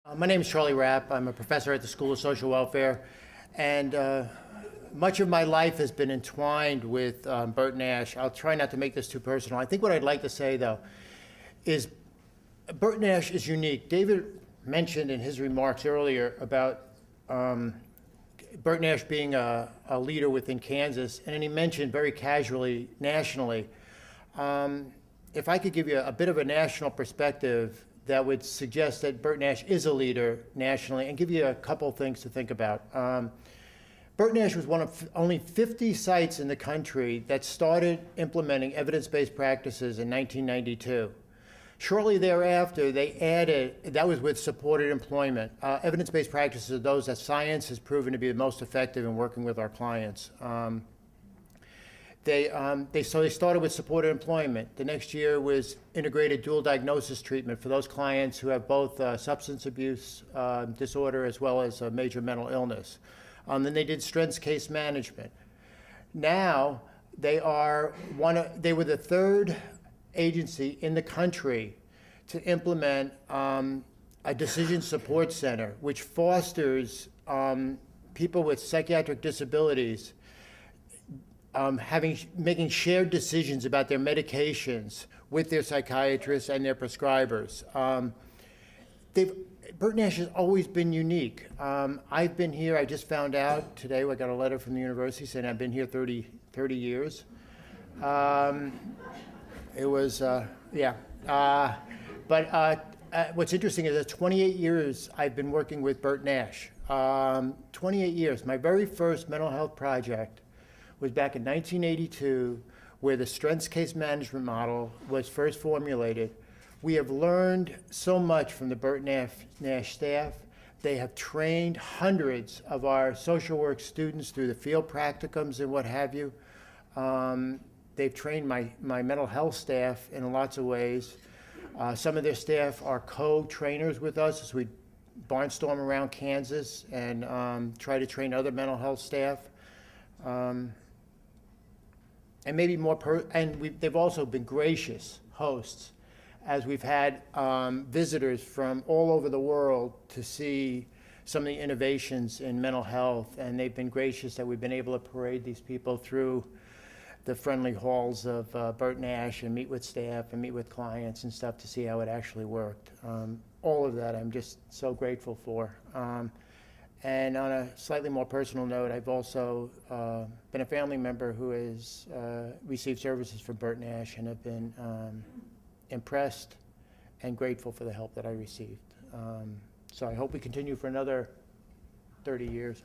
My name is Charlie Rapp. I'm a professor at the School of Social Welfare, and much of my life has been entwined with Bert Nash. I'll try not to make this too personal. I think what I'd like to say, though, is Bert Nash is unique. David mentioned in his remarks earlier about Bert Nash being a leader within Kansas, and then he mentioned very casually nationally. If I could give you a bit of a national perspective, that would suggest that Bert Nash is a leader nationally, and give you a couple things to think about. Bert Nash was one of only 50 sites in the country that started implementing evidence-based practices in 1992. Shortly thereafter, they added, that was with supported employment. Evidence-based practices are those that science has proven to be the most effective in working with our clients. So they started with supported employment. The next year was integrated dual diagnosis treatment for those clients who have both substance abuse disorder as well as a major mental illness. Then they did strengths case management. Now they were the third agency in the country to implement a decision support center, which fosters people with psychiatric disabilities making shared decisions about their medications with their psychiatrists and their prescribers. Bert Nash has always been unique. I've been here, I just found out today, I got a letter from the university saying I've been here 30 years. It was, yeah. What's interesting is that 28 years I've been working with Bert Nash. 28 years. My very first mental health project was back in 1982, where the strengths case management model was first formulated. We have learned so much from the Bert Nash staff. They have trained hundreds of our social work students through the field practicums and what have you. They've trained my mental health staff in lots of ways. Some of their staff are co-trainers with us as we barnstorm around Kansas and try to train other mental health staff. And maybe more, they've also been gracious hosts as we've had visitors from all over the world to see some of the innovations in mental health, and they've been gracious that we've been able to parade these people through the friendly halls of Bert Nash and meet with staff and meet with clients and stuff to see how it actually worked. All of that I'm just so grateful for. And on a slightly more personal note, I've also been a family member who has received services from Bert Nash and have been impressed and grateful for the help that I received. So I hope we continue for another 30 years.